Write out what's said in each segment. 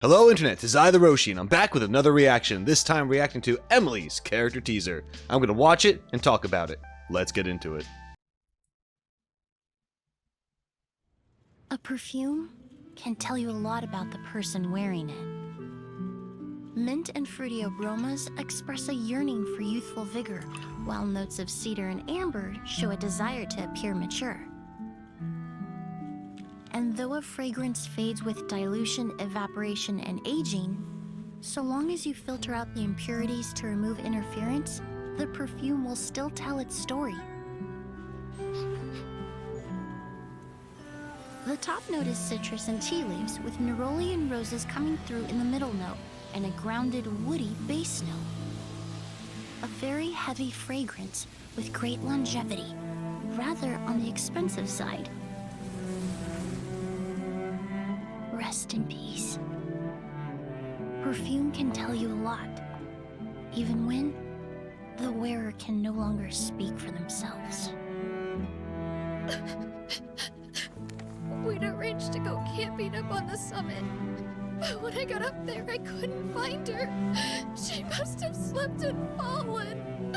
Hello Internet, it's I the Roshi, and I'm back with another reaction, this time reacting to Emilie's character teaser. I'm gonna watch it and talk about it. Let's get into it. A perfume can tell you a lot about the person wearing it. Mint and fruity aromas express a yearning for youthful vigor, while notes of cedar and amber show a desire to appear mature. And though a fragrance fades with dilution, evaporation, and aging, so long as you filter out the impurities to remove interference, the perfume will still tell its story. The top note is citrus and tea leaves, with neroli and roses coming through in the middle note, and a grounded, woody base note. A very heavy fragrance with great longevity, rather on the expensive side. Rest in peace. Perfume can tell you a lot, even when the wearer can no longer speak for themselves. We'd arranged to go camping up on the summit, but when I got up there, I couldn't find her. She must have slipped and fallen.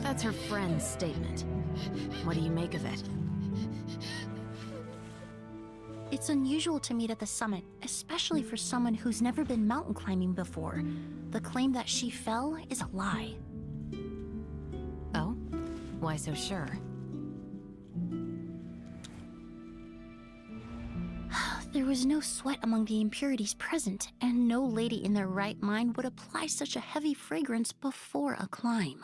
That's her friend's statement. What do you make of it? It's unusual to meet at the summit, especially for someone who's never been mountain climbing before. The claim that she fell is a lie. Oh? Why so sure? There was no sweat among the impurities present, and no lady in their right mind would apply such a heavy fragrance before a climb.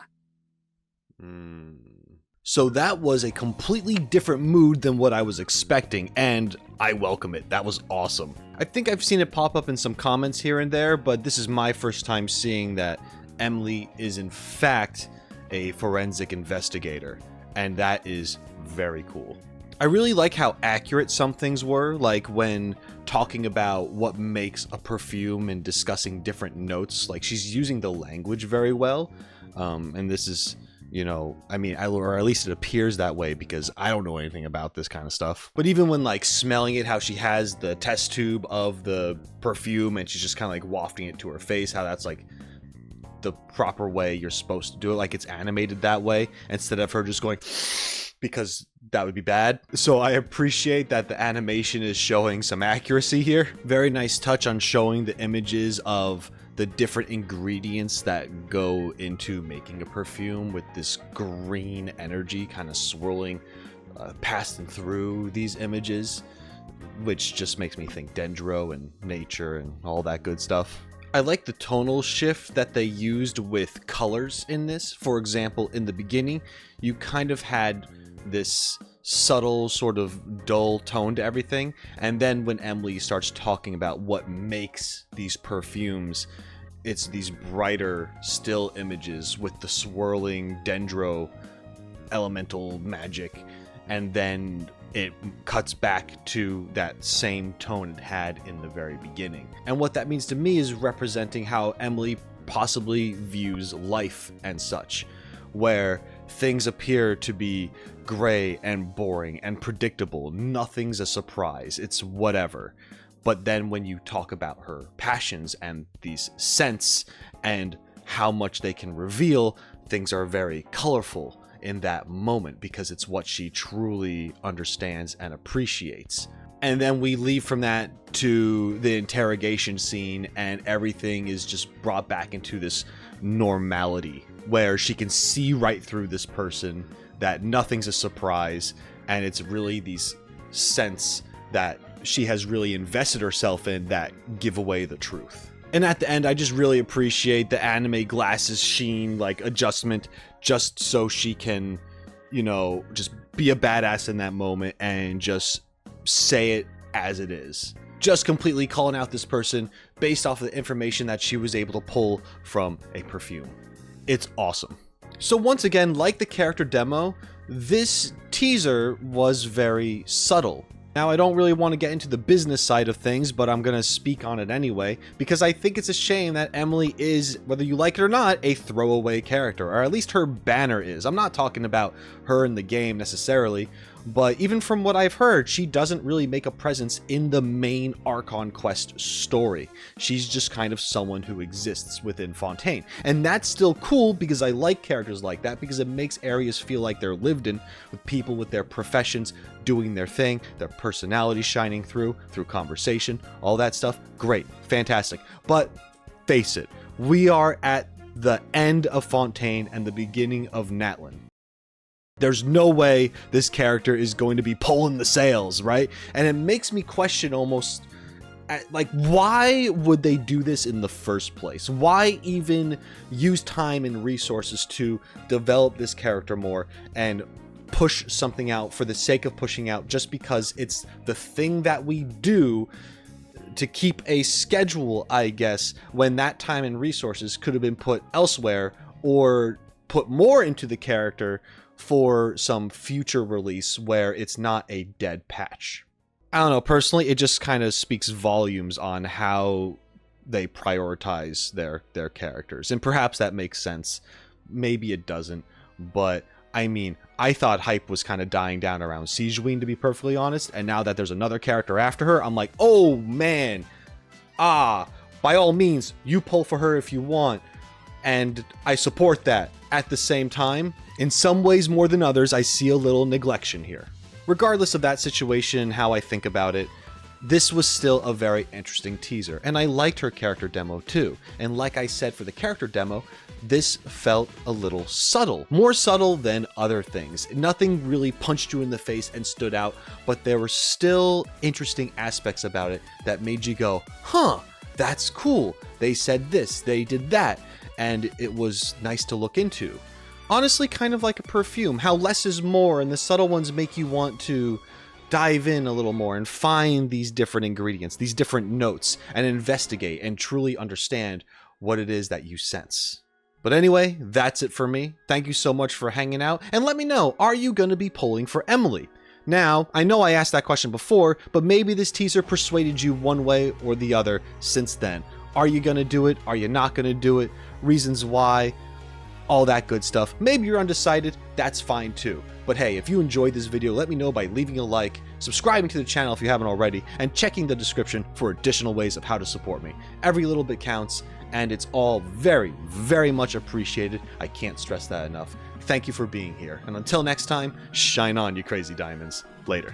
So that was a completely different mood than what I was expecting, and I welcome it. That was awesome. I think I've seen it pop up in some comments here and there, but this is my first time seeing that Emilie is in fact a forensic investigator, and that is very cool. I really like how accurate some things were, like when talking about what makes a perfume and discussing different notes. Like, she's using the language very well, and this is, you know, I mean, or at least it appears that way because I don't know anything about this kind of stuff. But even when like smelling it, how she has the test tube of the perfume and she's just kind of like wafting it to her face, how that's like the proper way you're supposed to do it, like it's animated that way instead of her just going because that would be bad. So I appreciate that the animation is showing some accuracy here. Very nice touch on showing the images of the different ingredients that go into making a perfume with this green energy kind of swirling past and through these images, which just makes me think dendro and nature and all that good stuff. I like the tonal shift that they used with colors in this. For example, in the beginning, you kind of had this subtle sort of dull tone to everything, and then when Emilie starts talking about what makes these perfumes, it's these brighter still images with the swirling dendro elemental magic, and then it cuts back to that same tone it had in the very beginning. And what that means to me is representing how Emilie possibly views life and such, where things appear to be gray and boring and predictable. Nothing's a surprise. It's whatever. But then when you talk about her passions and these scents and how much they can reveal, things are very colorful in that moment because it's what she truly understands and appreciates. And then we leave from that to the interrogation scene, and everything is just brought back into this normality where she can see right through this person, that nothing's a surprise, and it's really these scents that she has really invested herself in that give away the truth. And at the end, I just really appreciate the anime glasses sheen, like, adjustment, just so she can, you know, just be a badass in that moment and just say it as it is. Just completely calling out this person based off of the information that she was able to pull from a perfume. It's awesome. So once again, like the character demo, this teaser was very subtle. Now, I don't really want to get into the business side of things, but I'm going to speak on it anyway, because I think it's a shame that Emilie is, whether you like it or not, a throwaway character, or at least her banner is. I'm not talking about her in the game necessarily, but even from what I've heard, she doesn't really make a presence in the main Archon quest story. She's just kind of someone who exists within Fontaine. And that's still cool because I like characters like that, because it makes areas feel like they're lived in, with people with their professions doing their thing, their personality shining through conversation, all that stuff. Great, fantastic. But face it, we are at the end of Fontaine and the beginning of Natlan. There's no way this character is going to be pulling the sails, right? And it makes me question almost, like, why would they do this in the first place? Why even use time and resources to develop this character more and push something out for the sake of pushing out, just because it's the thing that we do to keep a schedule, I guess, when that time and resources could have been put elsewhere or put more into the character for some future release where it's not a dead patch. I don't know, personally, it just kind of speaks volumes on how they prioritize their characters. And perhaps that makes sense. Maybe it doesn't. But, I mean, I thought hype was kind of dying down around Sigewinne, to be perfectly honest. And now that there's another character after her, I'm like, oh, man. By all means, you pull for her if you want. And I support that. At the same time, in some ways more than others, I see a little neglection here. Regardless of that situation and how I think about it, this was still a very interesting teaser, and I liked her character demo too. And like I said for the character demo, this felt a little subtle. More subtle than other things. Nothing really punched you in the face and stood out, but there were still interesting aspects about it that made you go, huh, that's cool. They said this, they did that, and it was nice to look into. Honestly, kind of like a perfume, how less is more, and the subtle ones make you want to dive in a little more and find these different ingredients, these different notes, and investigate and truly understand what it is that you sense. But anyway, that's it for me. Thank you so much for hanging out, and let me know, are you going to be pulling for Emilie? Now, I know I asked that question before, but maybe this teaser persuaded you one way or the other since then. Are you going to do it? Are you not going to do it? Reasons why? All that good stuff. Maybe you're undecided, that's fine too. But hey, if you enjoyed this video, let me know by leaving a like, subscribing to the channel if you haven't already, and checking the description for additional ways of how to support me. Every little bit counts, and it's all very, very much appreciated. I can't stress that enough. Thank you for being here, and until next time, shine on, you crazy diamonds. Later.